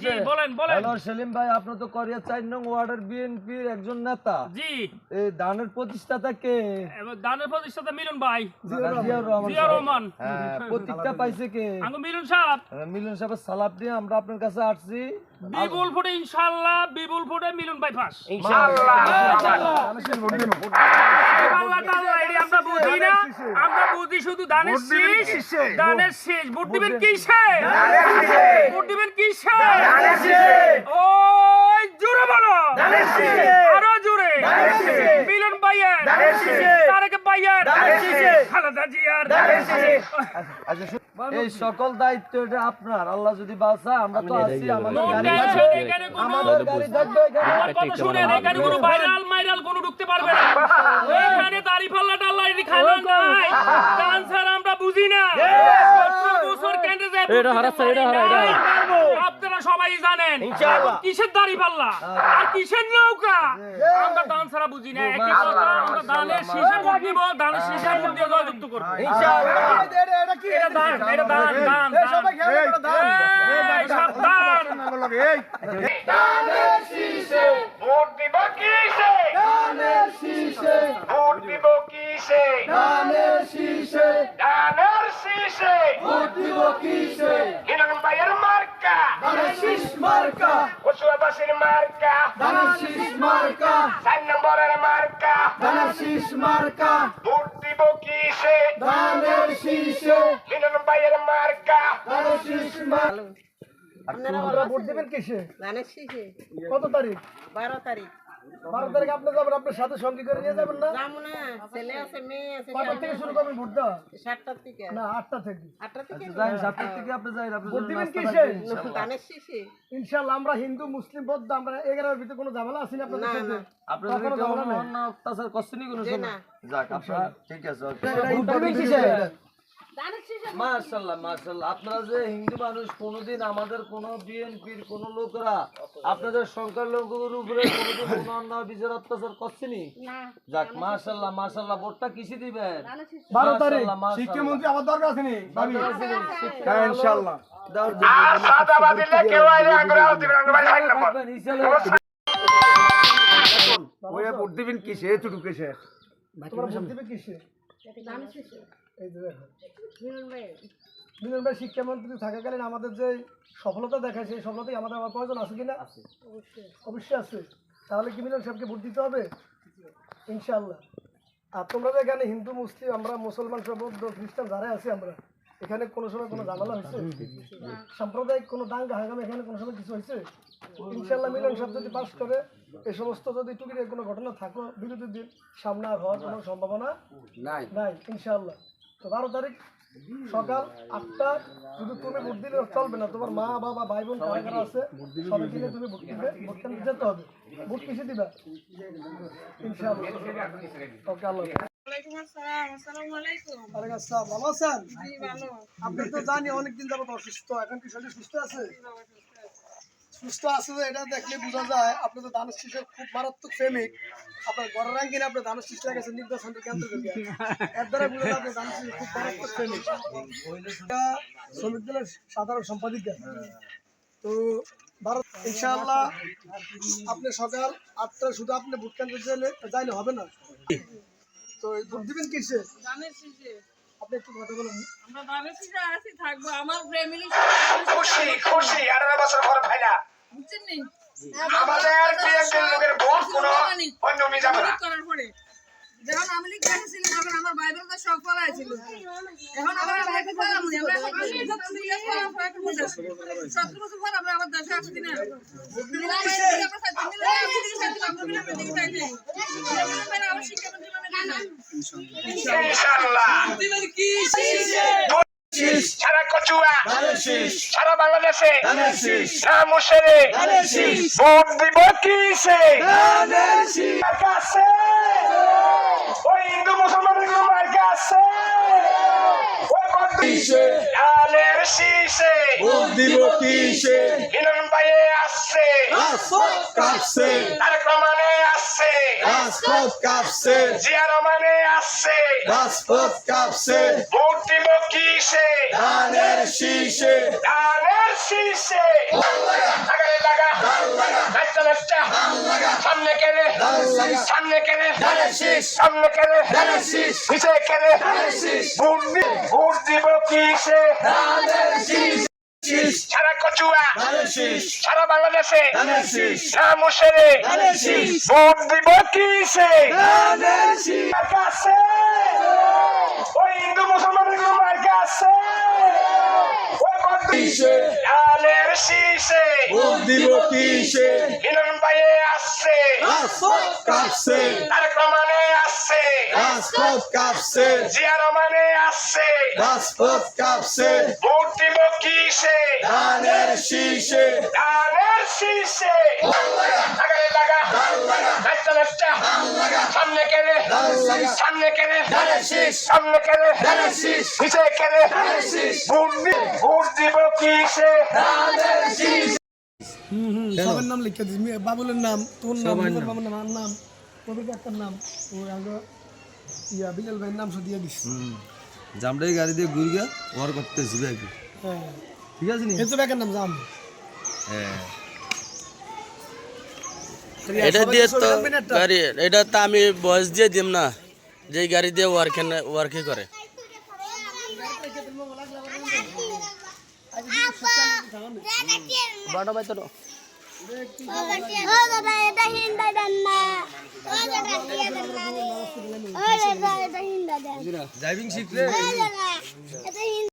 জি বলেন বলেন। হ্যালো সেলিম ভাই, আপনি তো কোরিয়া 4 নং ওয়ার্ডের বিএনপির একজন নেতা। জি। এই দানের প্রতিষ্ঠাতা কে? দানের প্রতিষ্ঠাতা মিলন ভাই। জিয়া রহমান। হ্যাঁ, প্রতীকটা পাইছে কে? আঙ্গু মিলন সাহেব। মিলন সাহেবের সালাদ দিয়ে আমরা আপনার কাছে আসছি। বিপুল ফুটে ইনশাআল্লাহ, বিপুল ফুটে মিলন ভাই ফাঁস। ইনশাআল্লাহ। আমরা বুঝি না, আমরা বুঝি শুধু দানের শীষ, দানের শীষ। ভোট দিবেন কিসে? ভোট দিবেন কিসে? ওই জোরে বলো, আরো জোরে। মিলন ভাইয়ের, তারেক ভাইয়ের, খালেদা জিয়ার। এই সকল দায়িত্ব এটা আপনার। আল্লাহ যদি বাঁচা, আমরা তো আছি। আমাদের গাড়ি থাকবে। আমার কথা শুনেন, এখানে কোনো ভাইরাল মাইরাল কোনো ঢুকতে পারবে না। এখানে দাড়ি পাল্লা টাল্লা এটি খাইলাম নাই। ডান্সার আমরা বুঝি না। 17 বছর কেন্দ্রে যায়। আপনারা সবাই জানেন কিসের দাড়ি পাল্লা আর কিসের নৌকা। আমরা ডান্সাররা বুঝি না। একই কথা, আমরা দানের শীষে ভোট দিব, দানের শীষে ভোট দিয়ে জয়যুক্ত করব। ইনশাআল্লাহ। এটা দান, এটা দান, দান, দান। সাবধান। দানের শীষে ভোট দিব কিসে? দানের শীষে ভোট দিব কিসে? দানের শীষে, দানের শীষে ভোট দিব কিসে? মিলন ভাইয়ের মার্কা দানের শীষ মার্কা, কচুয়াবাসীর মার্কা দানের শীষ মার্কা, 4 নম্বরের মার্কা দানের শীষ মার্কা। ভোট দিব কিসে? দানের শীষে, মিলন ভাইয়ের মার্কা দানের শীষ মার্কা। আপনারা ভোট দেবেন কিসে? ধানের শীষে। কত তারিখ? 12 তারিখ। 12 তারিখ আপনি যাবেন, আপনার সাথে সঙ্গী করে নিয়ে যাবেন না? যাবো না, ছেলে আছে মেয়ে আছে। কয়টা থেকে শুরু করবেন ভোট দেওয়া? 7টার থেকে। না 8টা থেকে। 8টা থেকে যাই 7টা থেকে আপনি যাই। আপনি ভোট দিবেন কিসে? ধানের শীষে। ইনশাআল্লাহ। আমরা হিন্দু মুসলিম বৌদ্ধ, আমরা 11 ভিতরে কোনো ঝামেলা আছে না আপনাদের সাথে? আপনাদের কোনো ঝামেলা নেই। অন্য অত্যাচার করছেনই কোনো না। যাক আপনারা ঠিক আছে। ভোট দিবেন কিসে? মাশাআল্লাহ মাশাআল্লাহ। আপনারা যে হিন্দু মানুষ, কোনোদিন আমাদের কোন বিএনপির কোন লোকরা আপনাদের সংখ্যালঘুর উপরে কোনোদিন কোনো অন্যায় বিচার অত্যাচার করছেনি? যাক মাশাআল্লাহ মাশাআল্লাহ। ভোটটা কিসে দিবেন? 12 তারিখ। শিক্ষামন্ত্রী আমার দরকার আছে নি ভাবি? হ্যাঁ ইনশাআল্লাহ। আর সাদাবাদ দিলে কেউ আইলে আগ্রহ দিবেন আঙ্গ ভাই 4 নম্বর। ওয়া ভোট দিবেন কিসে? এতটুকু কিসে? তোমরা ভোট দিবে কিসে? ধানের শীষে। এই যে দেখো, মিলন ভাই। মিলন ভাই শিক্ষামন্ত্রী থাকাকালীন আমাদের যে সফলতা দেখায়, সেই সফলতাই আমাদের আবার প্রয়োজন আছে কিনা? অবশ্যই আছে। তাহলে কি মিলন সাহেবকে ভোট দিতে হবে? ইনশাআল্লাহ। আর তোমরা যে এখানে হিন্দু মুসলিম, আমরা মুসলমান সহ বৌদ্ধ খ্রিস্টান যারা আছি, আমরা এখানে কোনো সময় কোনো ঝামেলা হয়েছে? সাম্প্রদায়িক কোনো দাঙ্গা হাঙ্গামা এখানে কোনো সময় কিছু হয়েছে? ইনশাআল্লাহ মিলন সাহেব যদি পাস করে, এই সমস্ত যদি টুকির কোনো ঘটনা থাকো বিরোধী দিন সামনে আর হওয়ার কোনো সম্ভাবনা নাই ইনশাআল্লাহ। তো 12 তারিখ সকাল 8টা। শুধু তুমি ভোট দিলে চলবে না, তোমার মা বাবা ভাই বোন কারা কারা আছে সবাই দিলে তুমি ভোট দিবে। ভোট কেন্দ্রে যেতে হবে। ভোট কিসে দিবা? ইনশাআল্লাহ। ওকে, আল্লাহ হাফেজ। ওয়ালাইকুম আসসালাম। আসসালামু আলাইকুম। ওয়ালাইকুম আসসালাম। ভালো আছেন? জি ভালো। আপনি তো জানি অনেকদিন যাবত অসুস্থ, এখন কি শরীর সুস্থ আছে? সুস্থ আছে যে এটা দেখলে বোঝা যায়। আপনি তো ধানের শীষের খুব মারাত্মক প্রেমিক। আপনার ঘরের রাঙ্গিনে আপনি ধানের শীষ লাগাইছেন নির্বাচন কেন্দ্র থেকে। এর দ্বারা বোঝা যায় আপনি ধানের শীষের খুব মারাত্মক প্রেমিক। শ্রমিক দলের সাধারণ সম্পাদিকা। তো ইনশাআল্লাহ আপনি সকাল 8টা, শুধু আপনি ভোট কেন্দ্রে যাইলে হবে না। তো ভোট দিবেন কিসে? ধানের শীষে। আপনি একটু কথা বলুন। আমরা ধানের শীষে আছি, থাকবো। আমার ফ্যামিলি খুশি খুশি 18 বছর পর ভাইরা বুঝছেন নি? আমাদের বিএনপি লোকের ভোট কোনো অন্য মি যাবে না। করার পরে যখন আমি লিখ করেছিল, তখন আমার বাইবেল তো সব পড়া ছিল। এখন আমার বাইবেল পড়া মনে আমরা এখন যত দিলে পড়া পড়া করতে 17 বছর পর আমরা আবার দেশে আসছি না। ইনশাআল্লাহ সারা কচুয়া সারা বাংলাদেশে না মুশারে ভোট দিব কিসে? কাছে ওই হিন্দু মুসলমানদের মার্কা আছে। ধানের শীষে ভোট দিব কিসে? মিলন ভাইয়ে আসছে, কাঁপছে তারেক রহমানে আসছে, রাজপথ কাঁপছে, জিয়া রহমানে আসছে। রাজপথ কাঁপছে। ভোট দিব কিসে? ধানের শীষে। ধানের শীষে। কেড়ে সামনে কেড়ে সামনে কেড়ে নিচে কেড়ে ভোট দিব কিসে সারা কচুয়া সারা বাংলাদেশে মুশেরে ভোট দিব কিসে কাছে ওই হিন্দু মুসলমানের মার্কা আছে ধানের শীষে ভোট দিব কিসে হিরণ ভাইয়ে আসছে রাজপথ কাঁপছে তারেক রহমানে আসছে রাজপথ কাঁপছে জিয়া রহমানে আসছে রাজপথ কাঁপছে ভোট দিব কিসে ধানের শীষে ধানের শীষে আগারে লাগা নাচটা নাচটা সামনে কেড়ে সামনে কেড়ে সামনে কেড়ে নিচে কেড়ে ভোট দিব কিসে সবার নাম লিখে দিস বাবুলের নাম তোর নাম বাবুর নাম আমার নাম কবির কাকার নাম ও আগে বিলাল ভাইয়ের নাম সব দিয়ে দিস জামটাই গাড়ি দিয়ে ঘুরে গিয়া ওয়ার করতেছি ভাই হ্যাঁ ঠিক আছে নি এই তো ব্যাকের নাম জাম হ্যাঁ এটা দিয়ে তো গাড়ি এটা তো আমি বয়স দিয়ে দিম না যে গাড়ি দিয়ে ওয়ার্কে করে বাটা ভাই তো ড্রাইভিং শিখলে